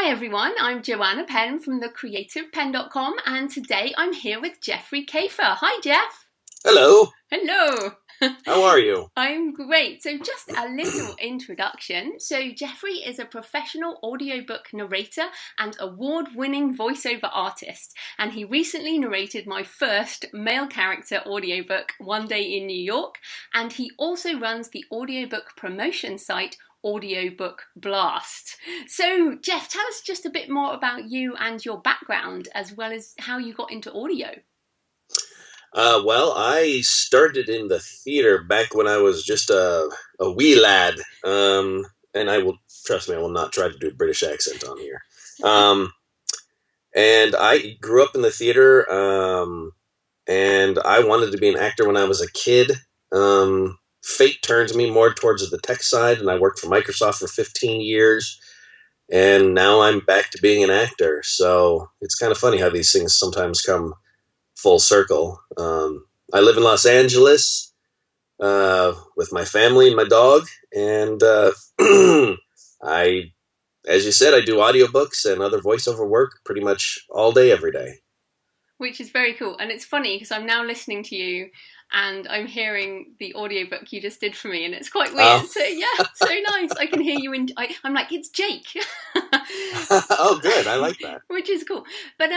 Hi everyone, I'm Joanna Penn from thecreativepenn.com and today I'm here with Jeffrey Kafer. Hi Jeff. Hello. Hello. How are you? I'm great. So just a little introduction. So Jeffrey is a professional audiobook narrator and award-winning voiceover artist, and he recently narrated my first male character audiobook, One Day in New York, and he also runs the audiobook promotion site Audiobook Blast. So Jeff, tell us just a bit more about you and your background, as well as how you got into audio. Well, I started in the theater back when I was just a wee lad, and trust me, I will not try to do a British accent on here. And I grew up in the theater, and I wanted to be an actor when I was a kid. Fate turned me more towards the tech side, and I worked for Microsoft for 15 years, and now I'm back to being an actor. So it's kind of funny how these things sometimes come full circle. I live in Los Angeles with my family and my dog, and as you said, I do audiobooks and other voiceover work pretty much all day, every day. Which is very cool. And it's funny because I'm now listening to you and I'm hearing the audiobook you just did for me, and it's quite weird. So yeah, so nice. I can hear you I'm like, it's Jake. Oh, good. I like that. Which is cool. But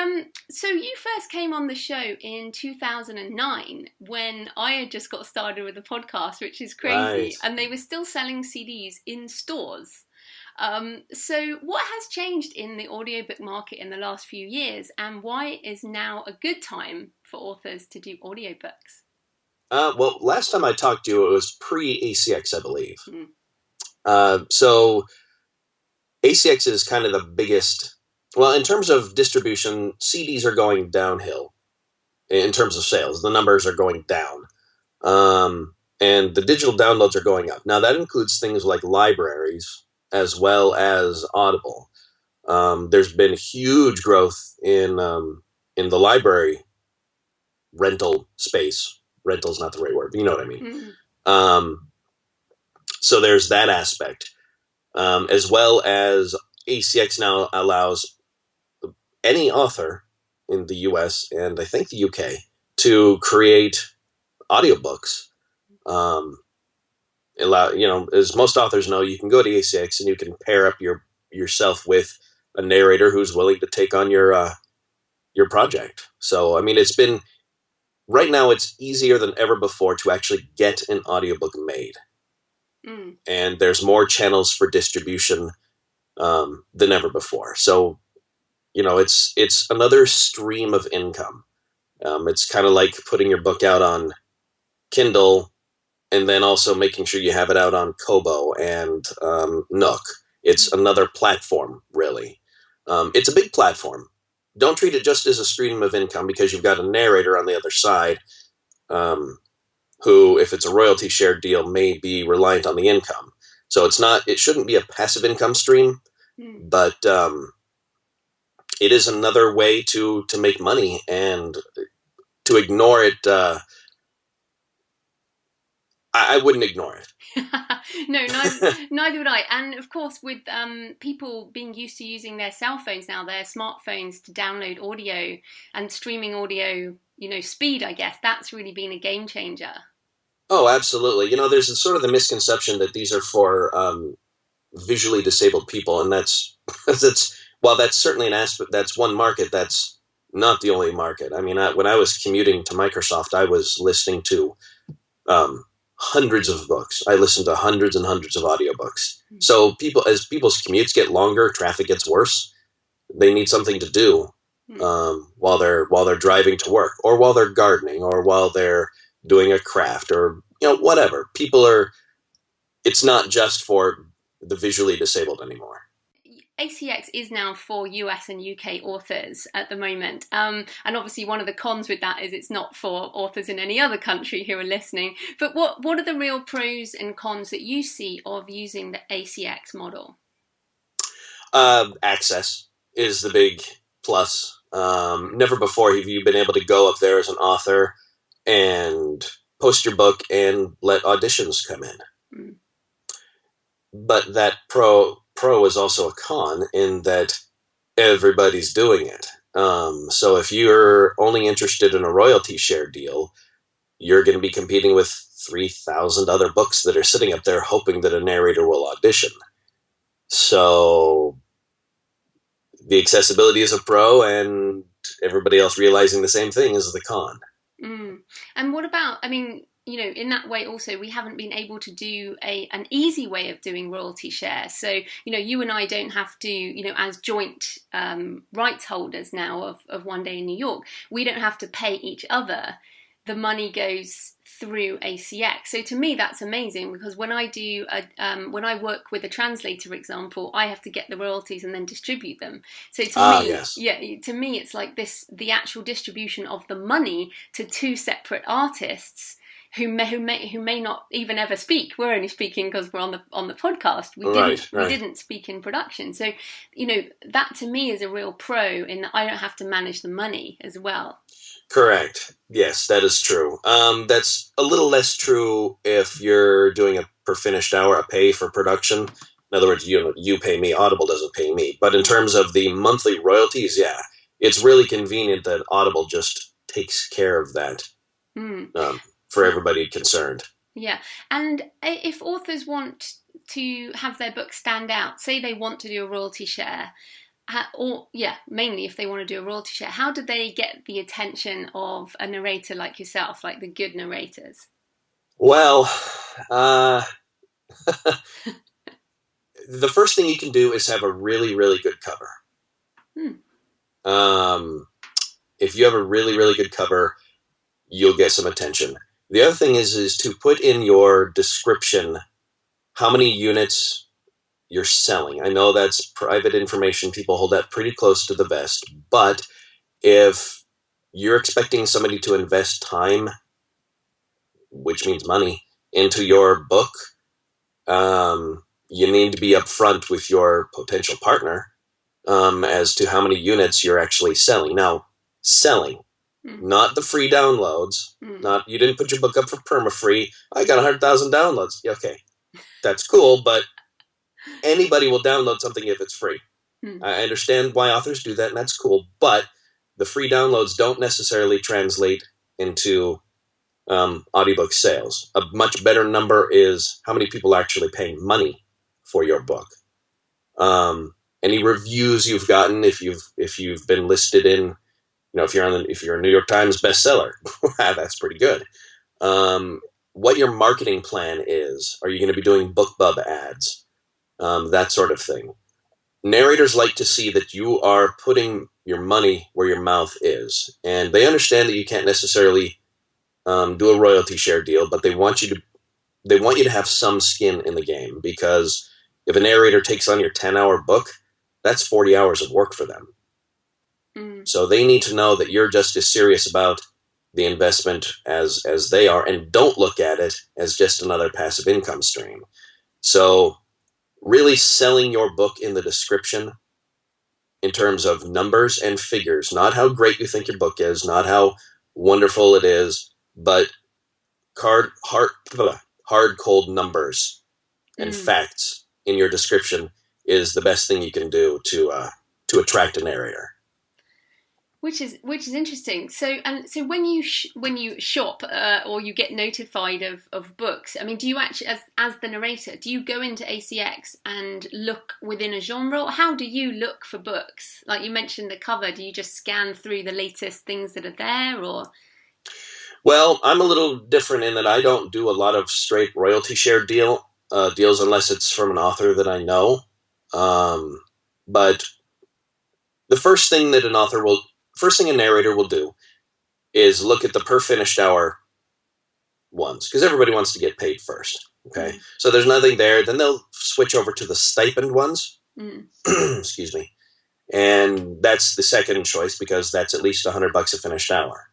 so you first came on the show in 2009 when I had just got started with the podcast, which is crazy. Right. And they were still selling CDs in stores. So what has changed in the audiobook market in the last few years, and why is now a good time for authors to do audiobooks? Well, last time I talked to you, it was pre-ACX, I believe. So ACX is kind of the biggest. Well, in terms of distribution, CDs are going downhill in terms of sales. The numbers are going down. And the digital downloads are going up. Now, that includes things like libraries as well as Audible. There's been huge growth in the library rental space. Rental's not the right word, but you know what I mean. So there's that aspect, as well as ACX now allows any author in the US and I think the UK to create audiobooks. As most authors know, you can go to ACX and you can pair up yourself with a narrator who's willing to take on your project. So, I mean, right now it's easier than ever before to actually get an audiobook made. And there's more channels for distribution than ever before. So, it's another stream of income. It's kind of like putting your book out on Kindle and then also making sure you have it out on Kobo and Nook. It's another platform, really. It's a big platform. Don't treat it just as a stream of income, because you've got a narrator on the other side who, if it's a royalty share deal, may be reliant on the income. So it shouldn't be a passive income stream, but it is another way to make money, and to ignore it, I wouldn't ignore it. No, neither would I. And of course, with people being used to using their cell phones now, their smartphones, to download audio and streaming audio, speed, I guess, that's really been a game changer. Oh, absolutely. There's sort of the misconception that these are for visually disabled people, and that's certainly an aspect. That's one market. That's not the only market. I mean, when I was commuting to Microsoft, I was listening to hundreds of books. I listened to hundreds and hundreds of audiobooks. So as people's commutes get longer, traffic gets worse, they need something to do while they're driving to work, or while they're gardening, or while they're doing a craft, or whatever. It's not just for the visually disabled anymore. ACX is now for US and UK authors at the moment. And obviously one of the cons with that is it's not for authors in any other country who are listening. But what are the real pros and cons that you see of using the ACX model? Access is the big plus. Never before have you been able to go up there as an author and post your book and let auditions come in. But that pro is also a con, in that everybody's doing it. So if you're only interested in a royalty share deal, you're going to be competing with 3,000 other books that are sitting up there hoping that a narrator will audition. So the accessibility is a pro, and everybody else realizing the same thing is the con. And what about, I mean, you know, in that way also, we haven't been able to do an easy way of doing royalty share. So, you know, you and I don't have to, you know, as joint rights holders now of One Day in New York, we don't have to pay each other. The money goes through ACX. So to me, that's amazing, because when I do when I work with a translator, for example, I have to get the royalties and then distribute them. So to me, yes. to me, it's like the actual distribution of the money to two separate artists who may not even ever speak. We're only speaking because we're on the podcast. We didn't speak in production. So, you know, that to me is a real pro in that I don't have to manage the money as well. Correct. Yes, that is true. That's a little less true if you're doing a per finished hour, a pay for production. In other words, you pay me, Audible doesn't pay me. But in terms of the monthly royalties, yeah, it's really convenient that Audible just takes care of that for everybody concerned. Yeah, and if authors want to have their book stand out, say they want to do a royalty share, mainly if they want to do a royalty share, how do they get the attention of a narrator like yourself, like the good narrators? Well, the first thing you can do is have a really, really good cover. If you have a really, really good cover, you'll get some attention. The other thing is to put in your description how many units you're selling. I know that's private information. People hold that pretty close to the vest. But if you're expecting somebody to invest time, which means money, into your book, you need to be upfront with your potential partner as to how many units you're actually selling. Now, selling, not the free downloads. Not you didn't put your book up for perma-free. I got 100,000 downloads. Okay, that's cool, but anybody will download something if it's free. I understand why authors do that, and that's cool, but the free downloads don't necessarily translate into audiobook sales. A much better number is how many people are actually paying money for your book. Any reviews you've gotten, if you've been listed in, if you're a New York Times bestseller, that's pretty good. What your marketing plan is. Are you going to be doing BookBub ads? That sort of thing. Narrators like to see that you are putting your money where your mouth is, and they understand that you can't necessarily do a royalty share deal, but they want you to have some skin in the game, because if a narrator takes on your 10-hour book, that's 40 hours of work for them. So they need to know that you're just as serious about the investment as they are, and don't look at it as just another passive income stream. So really selling your book in the description in terms of numbers and figures, not how great you think your book is, not how wonderful it is, but hard, cold numbers and facts in your description is the best thing you can do to attract a narrator. Which is interesting. So when you shop or you get notified of books, I mean, do you actually, as the narrator, do you go into ACX and look within a genre? Or how do you look for books? Like you mentioned the cover, do you just scan through the latest things that are there, or? Well, I'm a little different in that I don't do a lot of straight royalty share deals unless it's from an author that I know. But the first thing a narrator will do is look at the per finished hour ones, because everybody wants to get paid first. Okay, so there's nothing there. Then they'll switch over to the stipend ones. Excuse me, and that's the second choice because that's at least $100 a finished hour.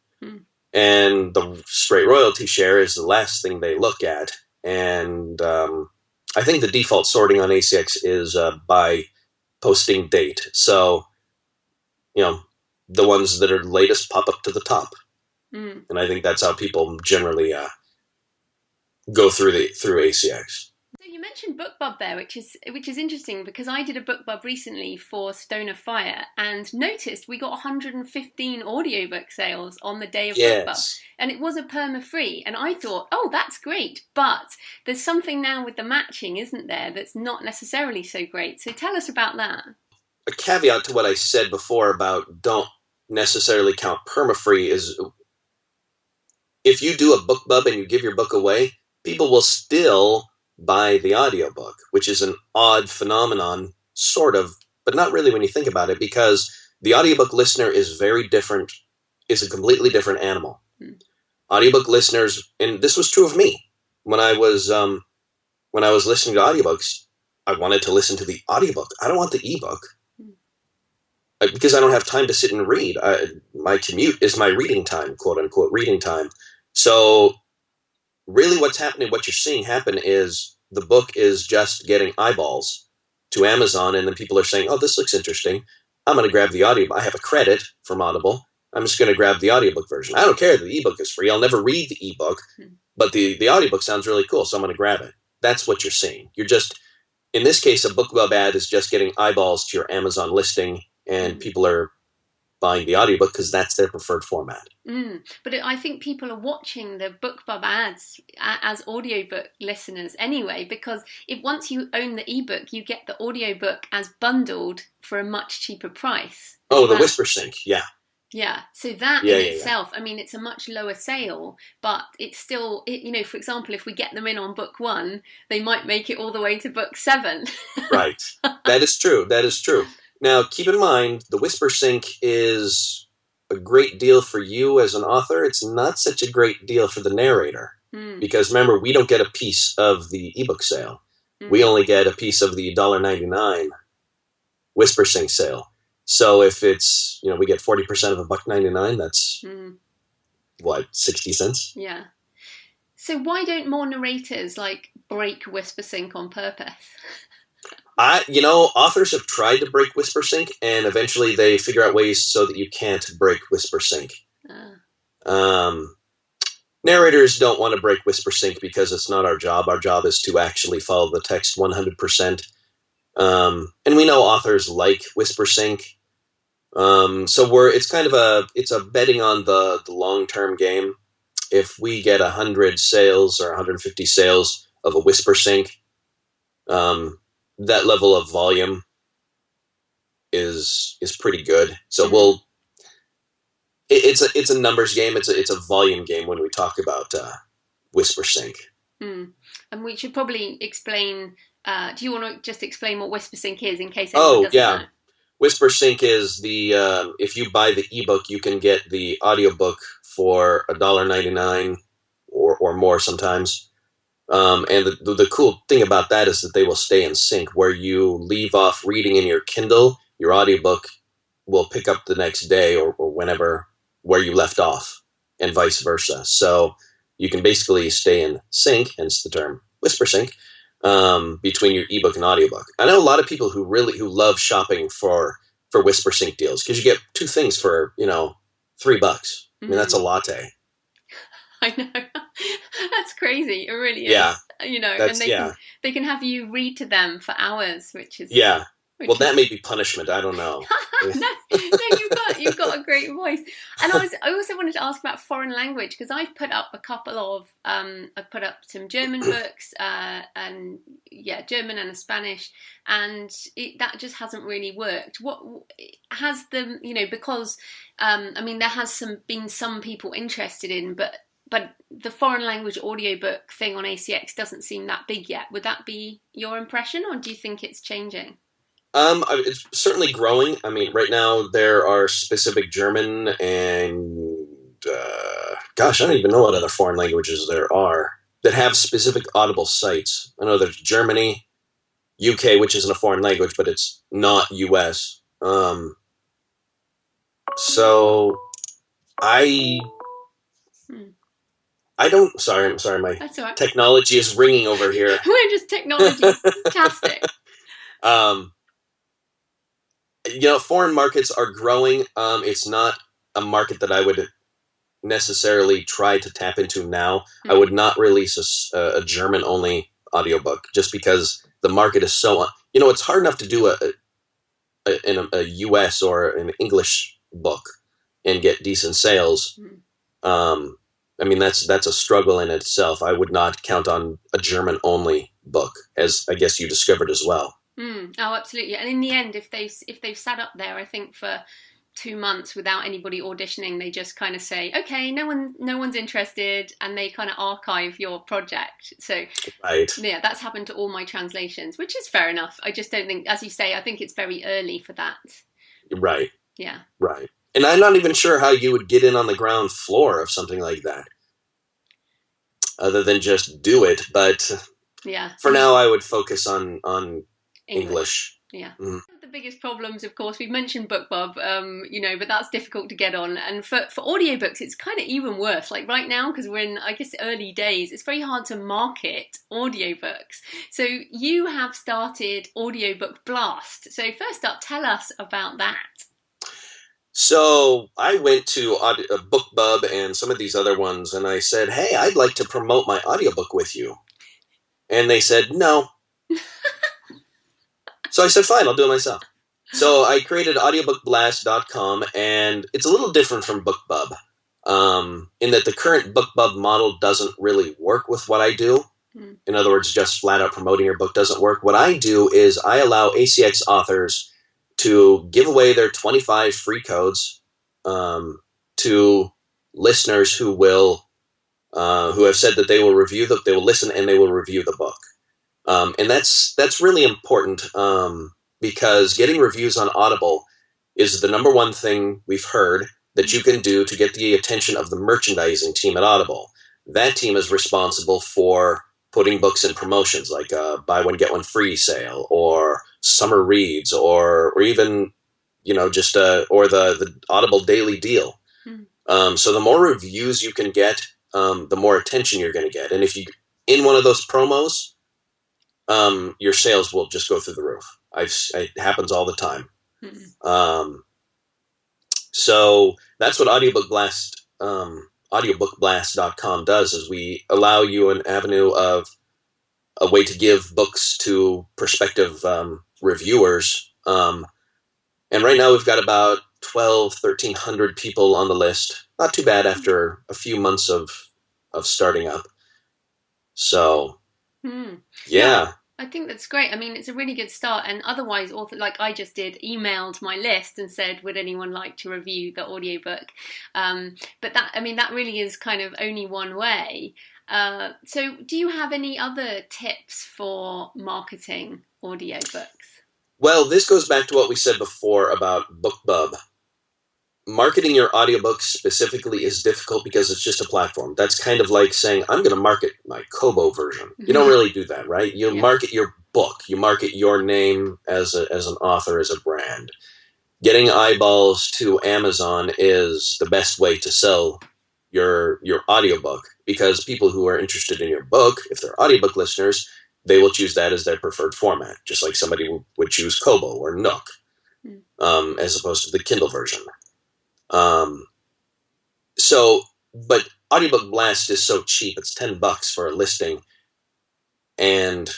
And the straight royalty share is the last thing they look at. And I think the default sorting on ACX is by posting date. So, the ones that are latest pop up to the top. And I think that's how people generally go through ACX. So You mentioned BookBub there, which is interesting because I did a BookBub recently for Stone of Fire and noticed we got 115 audiobook sales on the day of BookBub, and it was a perma free. And I thought, oh, that's great, but there's something now with the matching, isn't there? That's not necessarily so great. So tell us about that. A caveat to what I said before about don't necessarily count perma free is if you do a BookBub and you give your book away, people will still buy the audiobook, which is an odd phenomenon, sort of, but not really when you think about it, because the audiobook listener is very different, is a completely different animal. Audiobook listeners, and this was true of me, when I was listening to audiobooks, I wanted to listen to the audiobook. I don't want the ebook. Because I don't have time to sit and read. My commute is my reading time, quote unquote, reading time. So really what's happening, what you're seeing happen is the book is just getting eyeballs to Amazon, and then people are saying, oh, this looks interesting. I'm going to grab the audio. I have a credit from Audible. I'm just going to grab the audiobook version. I don't care that the ebook is free. I'll never read the ebook, but the audiobook sounds really cool, so I'm going to grab it. That's what you're seeing. You're just, in this case, a BookBub ad is just getting eyeballs to your Amazon listing, and people are buying the audiobook because that's their preferred format. But I think people are watching the BookBub ads as audiobook listeners anyway, because if once you own the ebook, you get the audiobook as bundled for a much cheaper price. Oh, the WhisperSync, yeah. Yeah, so that in itself, I mean, it's a much lower sale, but it's still, for example, if we get them in on book 1, they might make it all the way to book 7. Right. That is true. That is true. Now, keep in mind, the WhisperSync is a great deal for you as an author. It's not such a great deal for the narrator. Because remember, we don't get a piece of the ebook sale. We only get a piece of the $1.99 WhisperSync sale. So if it's, we get 40% of $1.99, that's, 60 cents? Yeah. So why don't more narrators, break WhisperSync on purpose? Authors have tried to break WhisperSync, and eventually they figure out ways so that you can't break WhisperSync. Narrators don't want to break WhisperSync because it's not our job. Our job is to actually follow the text 100%. And we know authors like WhisperSync. So it's a betting on the long-term game. If we get 100 sales or 150 sales of a WhisperSync, that level of volume is pretty good. So it's a numbers game. It's a volume game when we talk about WhisperSync. And we should probably explain. Do you want to just explain what WhisperSync is in case anyone doesn't know? WhisperSync is if you buy the ebook, you can get the audiobook for $1.99 or more sometimes. And the cool thing about that is that they will stay in sync. Where you leave off reading in your Kindle, your audiobook will pick up the next day or whenever where you left off, and vice versa. So you can basically stay in sync, hence the term WhisperSync, between your ebook and audiobook. I know a lot of people who love shopping for WhisperSync deals because you get 2 things for $3. I mean, that's a latte. I know. That's crazy. It really is. Yeah. And they can have you read to them for hours, which is... Yeah. That may be punishment. I don't know. No, you've got a great voice. And I also wanted to ask about foreign language, because I've put up a couple of... I've put up some German books, German and a Spanish, and that just hasn't really worked. What has the... because, there has been some people interested in, but the foreign language audiobook thing on ACX doesn't seem that big yet. Would that be your impression, or do you think it's changing? It's certainly growing. I mean, right now there are specific German and, I don't even know what other foreign languages there are that have specific Audible sites. I know there's Germany, UK, which isn't a foreign language, but it's not US. So I don't. Sorry. I'm sorry. My technology is ringing over here. We're just technology-tastic. Foreign markets are growing. It's not a market that I would necessarily try to tap into now. I would not release a German-only audiobook, just because the market is so, it's hard enough to do a US or an English book and get decent sales. I mean, that's a struggle in itself. I would not count on a German only book, as I guess you discovered as well. Oh, absolutely. And in the end, if they've sat up there, I think for 2 months without anybody auditioning, they just kind of say, okay, no one's interested, and they kind of archive your project. So right. Yeah, that's happened to all my translations, which is fair enough. I just don't think, as you say, I think it's very early for that. Right. Yeah. Right. And I'm not even sure how you would get in on the ground floor of something like that, other than just do it. But yeah, for now, I would focus on English. Yeah. The biggest problems, of course, we've mentioned BookBub, but that's difficult to get on. And for audiobooks, it's kind of even worse. Like right now, because we're in, I guess, early days, it's very hard to market audiobooks. So you have started Audiobook Blast. So first up, tell us about that. So I went to BookBub and some of these other ones, and I said, hey, I'd like to promote my audiobook with you. And they said, no. So I said, fine, I'll do it myself. So I created audiobookblast.com, and it's a little different from BookBub in that the current BookBub model doesn't really work with what I do. In other words, just flat out promoting your book doesn't work. What I do is I allow ACX authors to give away their 25 free codes to listeners who have said that they will they will listen and they will review the book. And that's really important because getting reviews on Audible is the number one thing we've heard that you can do to get the attention of the merchandising team at Audible. That team is responsible for putting books in promotions like buy one, get one free sale or summer reads or even, just or the Audible daily deal. So the more reviews you can get, the more attention you're going to get. And if you in one of those promos, your sales will just go through the roof. It happens all the time. So that's what audiobookblast.com does, is we allow you an avenue of a way to give books to prospective reviewers. And right now we've got about 1,300 people on the list. Not too bad after a few months of starting up. So, yeah. I think that's great. I mean, it's a really good start. And otherwise, like I just did, emailed my list and said, would anyone like to review the audiobook? But that really is kind of only one way. So do you have any other tips for marketing audiobooks? Well, this goes back to what we said before about BookBub. Marketing your audiobook specifically is difficult because it's just a platform. That's kind of like saying, I'm going to market my Kobo version. You don't really do that, right? You market your book. You market your name as an author, as a brand. Getting eyeballs to Amazon is the best way to sell your audiobook, because people who are interested in your book, if they're audiobook listeners, they will choose that as their preferred format, just like somebody would choose Kobo or Nook as opposed to the Kindle version. But Audiobook Blast is so cheap. It's $10 for a listing. And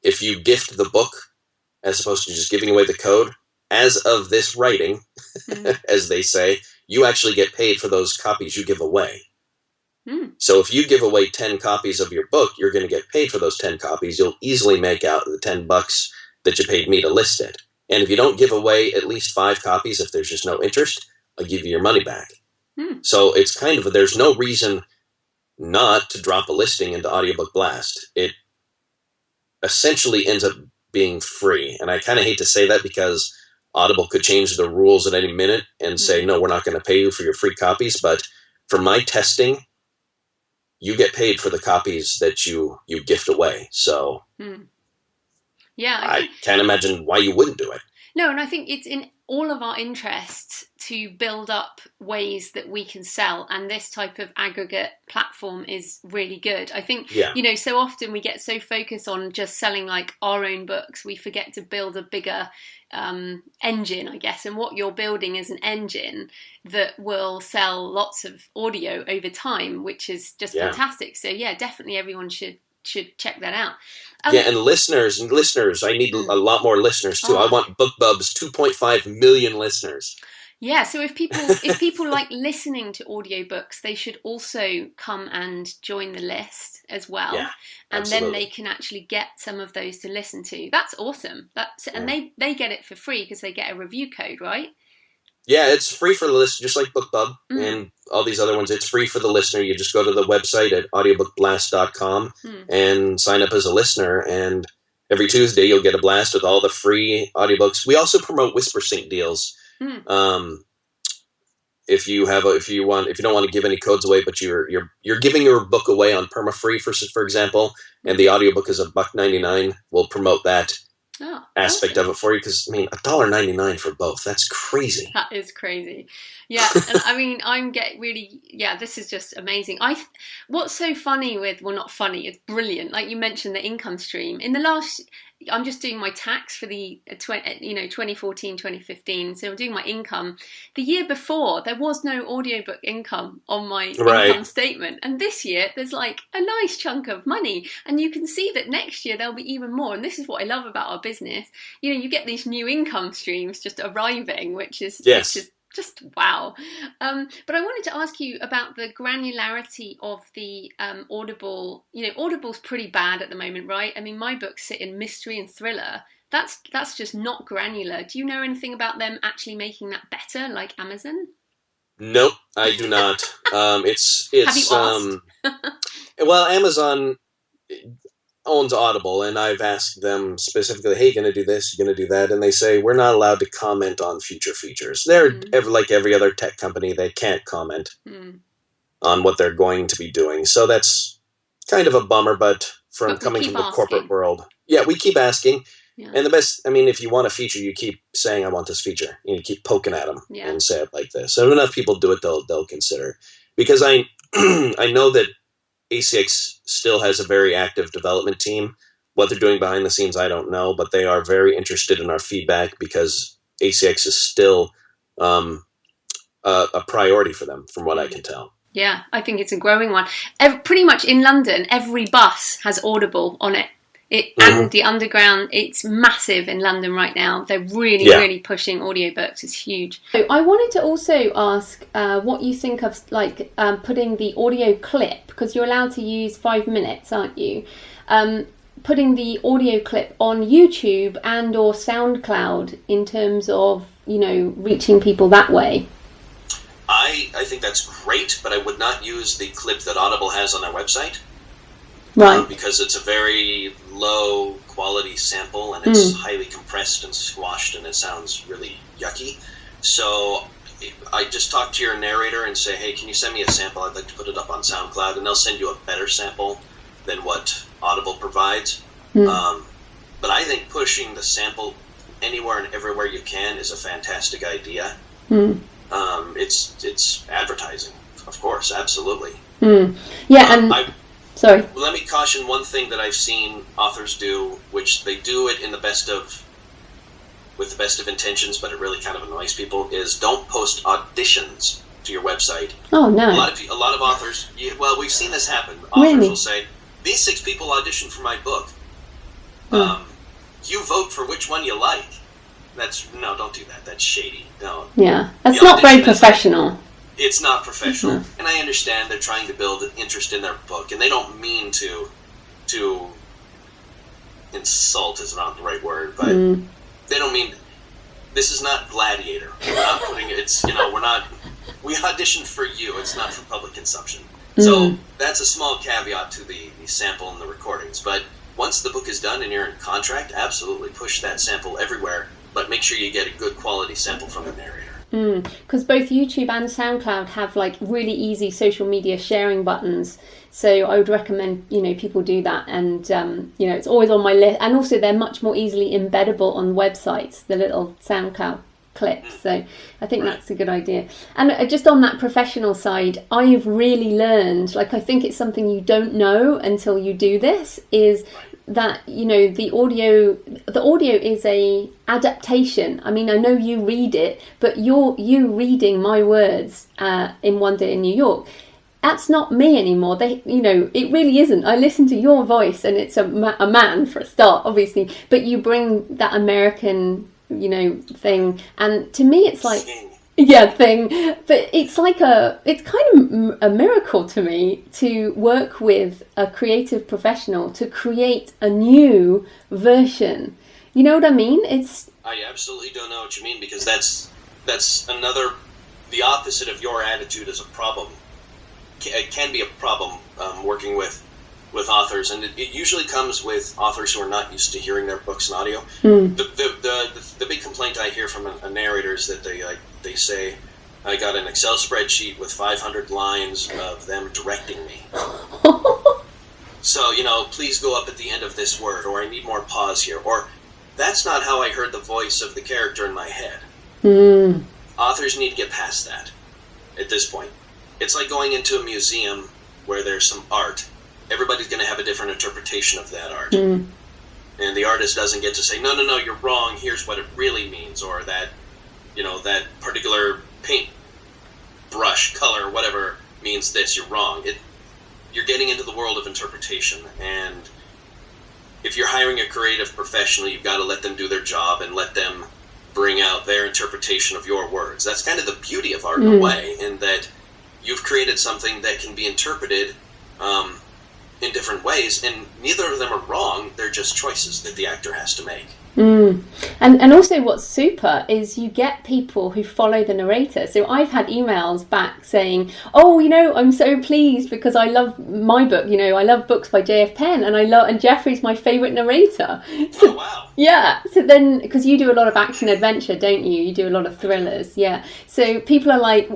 if you gift the book, as opposed to just giving away the code, as of this writing, as they say, you actually get paid for those copies you give away. So if you give away 10 copies of your book, you're going to get paid for those 10 copies. You'll easily make out the $10 that you paid me to list it. And if you don't give away at least 5 copies, if there's just no interest, I'll give you your money back. So it's kind of, there's no reason not to drop a listing into Audiobook Blast. It essentially ends up being free. And I kind of hate to say that because Audible could change the rules at any minute and say, no, we're not going to pay you for your free copies. But for my testing, you get paid for the copies that you gift away. So I can't imagine why you wouldn't do it. No, and I think it's in all of our interests to build up ways that we can sell, and this type of aggregate platform is really good. I think, so often we get so focused on just selling like our own books, we forget to build a bigger engine, I guess, and what you're building is an engine that will sell lots of audio over time, which is just fantastic. So yeah, definitely everyone should should check that out. And listeners, I need a lot more listeners too. I want BookBub's 2.5 million listeners. Yeah, so if people like listening to audiobooks, they should also come and join the list as well. Yeah, and absolutely. then they can actually get some of those to listen to. That's awesome. And they get it for free because they get a review code, right? Yeah, it's free for the listener, just like BookBub and all these other ones. It's free for the listener. You just go to the website at audiobookblast.com and sign up as a listener. And every Tuesday, you'll get a blast with all the free audiobooks. We also promote WhisperSync deals. If you don't want to give any codes away, but you're giving your book away on perma-free, for example, and the audiobook is $1.99, we'll promote that aspect of it for you, because $1.99 for both, that's crazy. That is crazy. Yeah. And I'm getting really, this is just amazing. What's so funny not funny, it's brilliant, like you mentioned the income stream in the last, I'm just doing my tax for the 2014 2015, so I'm doing my income. The year before there was no audiobook income on my income statement, and this year there's like a nice chunk of money, and you can see that next year there'll be even more. And this is what I love about our business, you get these new income streams just arriving, which is just wow. But I wanted to ask you about the granularity of the Audible. Audible's pretty bad at the moment, right? My books sit in mystery and thriller. That's just not granular. Do you know anything about them actually making that better, like Amazon? Nope, I do not. It's Have you asked? Well, Amazon owns Audible, and I've asked them specifically, hey, you're going to do this, you're going to do that, and they say, we're not allowed to comment on future features. They're like every other tech company, they can't comment on what they're going to be doing. So that's kind of a bummer, but coming from the corporate world, we keep asking. Yeah. And the best, if you want a feature, you keep saying, I want this feature. You keep poking at them and say it like this. So if enough people do it, they'll consider. Because I know that ACX still has a very active development team. What they're doing behind the scenes, I don't know, but they are very interested in our feedback because ACX is still a priority for them, from what I can tell. Yeah, I think it's a growing one. Pretty much in London, every bus has Audible on it. And the Underground, it's massive in London right now. They're really pushing audiobooks. It's huge. So I wanted to also ask what you think of putting the audio clip, because you're allowed to use 5 minutes, aren't you? Putting the audio clip on YouTube and or SoundCloud in terms of, reaching people that way. I think that's great, but I would not use the clip that Audible has on their website. Right. Because it's a very low quality sample, and it's highly compressed and squashed, and it sounds really yucky. So I just talk to your narrator and say, hey, can you send me a sample? I'd like to put it up on SoundCloud, and they'll send you a better sample than what Audible provides. But I think pushing the sample anywhere and everywhere you can is a fantastic idea. It's advertising, of course, absolutely. Yeah, sorry. Let me caution one thing that I've seen authors do, which they do it with the best of intentions, but it really kind of annoys people, is don't post auditions to your website. Oh, no. A lot of authors, we've seen this happen. Authors will say, these 6 people auditioned for my book. You vote for which one you like. No, don't do that. That's shady. No. Yeah, that's not very professional. It's not professional, and I understand they're trying to build an interest in their book, and they don't mean to insult is not the right word, but they don't mean. This is not Gladiator. We're not putting it's we auditioned for you. It's not for public consumption. So that's a small caveat to the sample and the recordings. But once the book is done and you're in contract, absolutely push that sample everywhere, but make sure you get a good quality sample from the narrator. Because both YouTube and SoundCloud have really easy social media sharing buttons, so I would recommend people do that, and it's always on my list, and also they're much more easily embeddable on websites, the little SoundCloud clips, so I think that's a good idea. And just on that professional side, I've really learned, I think it's something you don't know until you do this, is that the audio is a adaptation. I know you read it, but you reading my words in One Day in New York, that's not me anymore. They, you know, it really isn't. I listen to your voice, and it's a man for a start, obviously, but you bring that American, you know, thing, and to me it's like, yeah, thing, but it's like it's kind of a miracle to me to work with a creative professional to create a new version. You know what I mean? I absolutely don't know what you mean, because that's another, the opposite of your attitude is a problem. It can be a problem working with authors, and it usually comes with authors who are not used to hearing their books in audio. The big complaint I hear from a narrator is that they say, I got an Excel spreadsheet with 500 lines of them directing me. So, you know, please go up at the end of this word, or I need more pause here, or that's not how I heard the voice of the character in my head. Authors need to get past that at this point. It's like going into a museum where there's some art. Everybody's going to have a different interpretation of that art. And the artist doesn't get to say, no, you're wrong, here's what it really means, or that, you know, that particular paint brush, color, whatever means this, you're wrong. You're getting into the world of interpretation, and if you're hiring a creative professional, you've got to let them do their job and let them bring out their interpretation of your words. That's kind of the beauty of art in a way, in that you've created something that can be interpreted in different ways, and neither of them are wrong. They're just choices that the actor has to make. And also what's super is you get people who follow the narrator. So I've had emails back saying, oh, you know, I'm so pleased because I love my book, you know, I love books by J.F. Penn, and Jeffrey's my favourite narrator. So, oh, wow. Yeah, so then, because you do a lot of action adventure, don't you? You do a lot of thrillers, yeah. So people are like,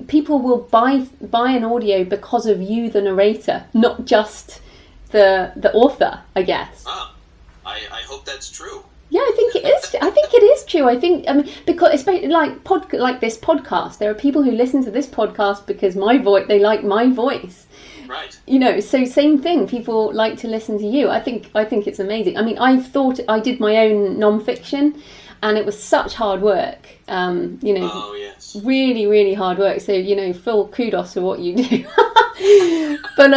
people will buy an audio because of you, the narrator, not just the author, I guess. I hope that's true. Yeah, I think it is. I think it is true. I mean, because especially like this podcast, there are people who listen to this podcast because they like my voice. Right. You know, so same thing. People like to listen to you. I think it's amazing. I mean, I did my own non-fiction, and it was such hard work. You know, oh, yes. Really, really hard work. So, you know, full kudos for what you do. But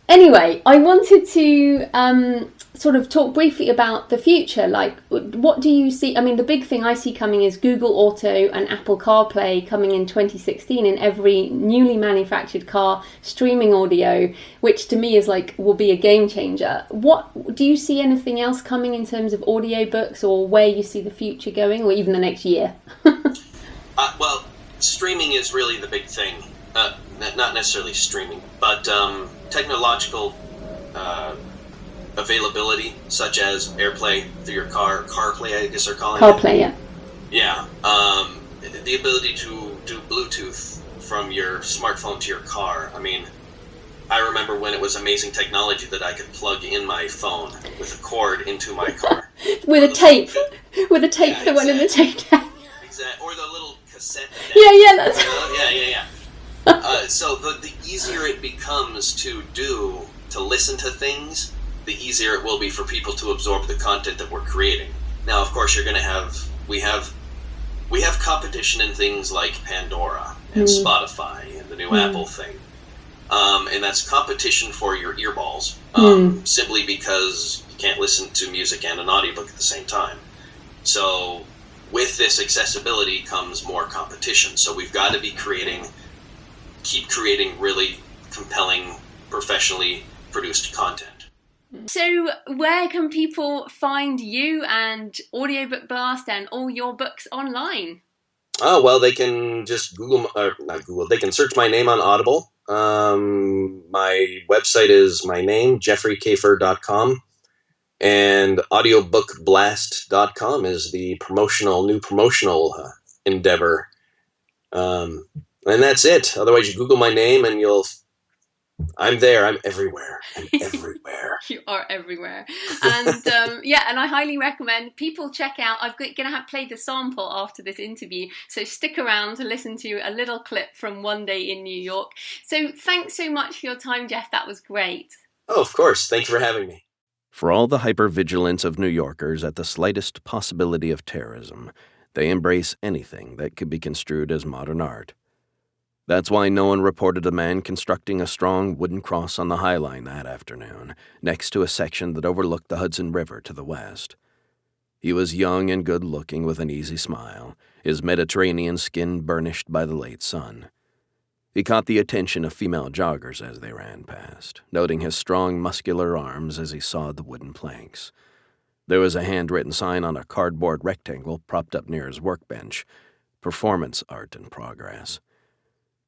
anyway, I wanted to sort of talk briefly about the future. Like, what do you see? I mean, the big thing I see coming is Google Auto and Apple CarPlay coming in 2016 in every newly manufactured car, streaming audio, which to me is will be a game changer. What do you see anything else coming in terms of audiobooks, or where you see the future going, or even the next year? Well, streaming is really the big thing. Not necessarily streaming, but technological availability, such as AirPlay through your car, CarPlay, I guess they're calling it. CarPlay, yeah. Yeah. The ability to do Bluetooth from your smartphone to your car. I mean, I remember when it was amazing technology that I could plug in my phone with a cord into my car. With a tape that went in the tape deck. Exactly. Or the little cassette deck. Yeah, that's yeah. So the easier it becomes to listen to things, the easier it will be for people to absorb the content that we're creating. Now, of course, you're going to have we have competition in things like Pandora and Spotify and the new Apple thing, and that's competition for your earballs, simply because you can't listen to music and an audiobook at the same time. So with this accessibility comes more competition. So we've got to keep creating really compelling, professionally produced content. So where can people find you and Audiobook Blast and all your books online? Oh, well, they can just they can search my name on Audible. My website is my name, jeffreykafer.com, and audiobookblast.com is the new promotional endeavor. And that's it. Otherwise, you Google my name and I'm there. I'm everywhere. I'm everywhere. You are everywhere. And and I highly recommend people check out. I'm going to play the sample after this interview, so stick around to listen to a little clip from One Day in New York. So thanks so much for your time, Jeff. That was great. Oh, of course. Thank you for having me. For all the hypervigilance of New Yorkers at the slightest possibility of terrorism, they embrace anything that could be construed as modern art. That's why no one reported a man constructing a strong wooden cross on the High Line that afternoon, next to a section that overlooked the Hudson River to the west. He was young and good-looking with an easy smile, his Mediterranean skin burnished by the late sun. He caught the attention of female joggers as they ran past, noting his strong, muscular arms as he sawed the wooden planks. There was a handwritten sign on a cardboard rectangle propped up near his workbench, "Performance Art in Progress."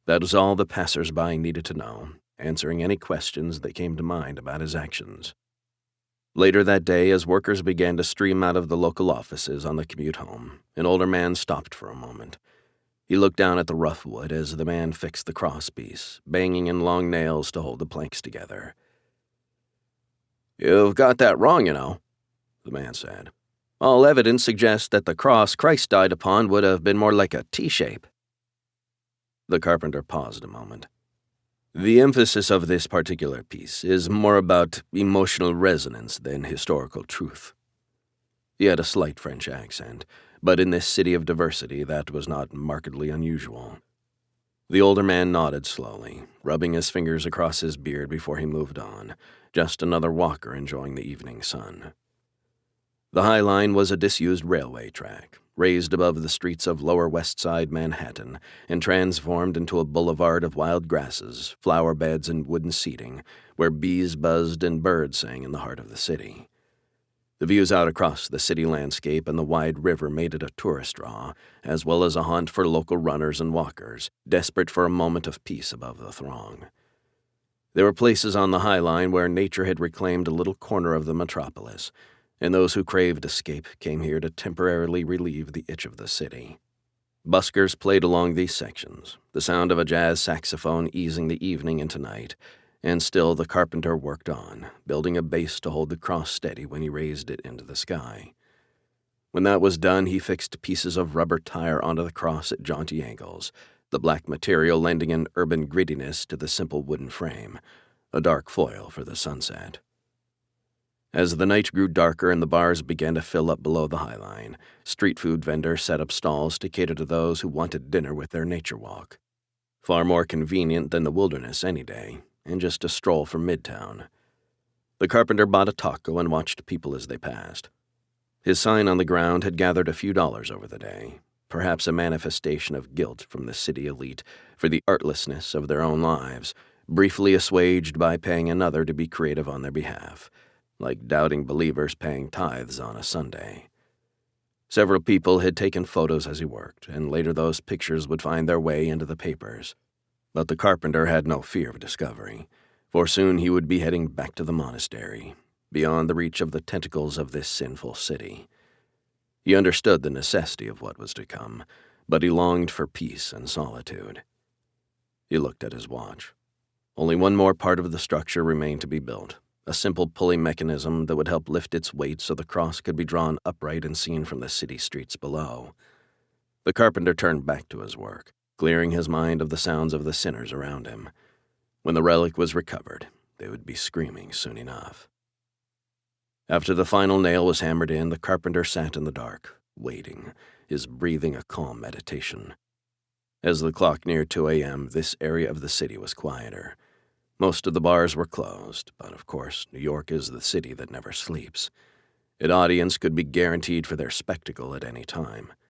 That was all the passers-by needed to know, answering any questions that came to mind about his actions. Later that day, as workers began to stream out of the local offices on the commute home, an older man stopped for a moment. He looked down at the rough wood as the man fixed the crosspiece, banging in long nails to hold the planks together. "You've got that wrong, you know," the man said. "All evidence suggests that the cross Christ died upon would have been more like a T-shape." The carpenter paused a moment. "The emphasis of this particular piece is more about emotional resonance than historical truth." He had a slight French accent, but in this city of diversity that was not markedly unusual. The older man nodded slowly, rubbing his fingers across his beard before he moved on, just another walker enjoying the evening sun. The High Line was a disused railway track, raised above the streets of Lower West Side Manhattan and transformed into a boulevard of wild grasses, flower beds, and wooden seating, where bees buzzed and birds sang in the heart of the city. The views out across the city landscape and the wide river made it a tourist draw, as well as a haunt for local runners and walkers, desperate for a moment of peace above the throng. There were places on the High Line where nature had reclaimed a little corner of the metropolis, and those who craved escape came here to temporarily relieve the itch of the city. Buskers played along these sections, the sound of a jazz saxophone easing the evening into night, and still the carpenter worked on, building a base to hold the cross steady when he raised it into the sky. When that was done, he fixed pieces of rubber tire onto the cross at jaunty angles, the black material lending an urban grittiness to the simple wooden frame, a dark foil for the sunset. As the night grew darker and the bars began to fill up below the High Line, street food vendors set up stalls to cater to those who wanted dinner with their nature walk. Far more convenient than the wilderness any day, and just a stroll from Midtown. The carpenter bought a taco and watched people as they passed. His sign on the ground had gathered a few dollars over the day, perhaps a manifestation of guilt from the city elite for the artlessness of their own lives, briefly assuaged by paying another to be creative on their behalf, like doubting believers paying tithes on a Sunday. Several people had taken photos as he worked, and later those pictures would find their way into the papers. But the carpenter had no fear of discovery, for soon he would be heading back to the monastery, beyond the reach of the tentacles of this sinful city. He understood the necessity of what was to come, but he longed for peace and solitude. He looked at his watch. Only one more part of the structure remained to be built, a simple pulley mechanism that would help lift its weight so the cross could be drawn upright and seen from the city streets below. The carpenter turned back to his work, clearing his mind of the sounds of the sinners around him. When the relic was recovered, they would be screaming soon enough. After the final nail was hammered in, the carpenter sat in the dark, waiting, his breathing a calm meditation. As the clock neared 2 a.m., this area of the city was quieter. Most of the bars were closed, but of course, New York is the city that never sleeps. An audience could be guaranteed for their spectacle at any time.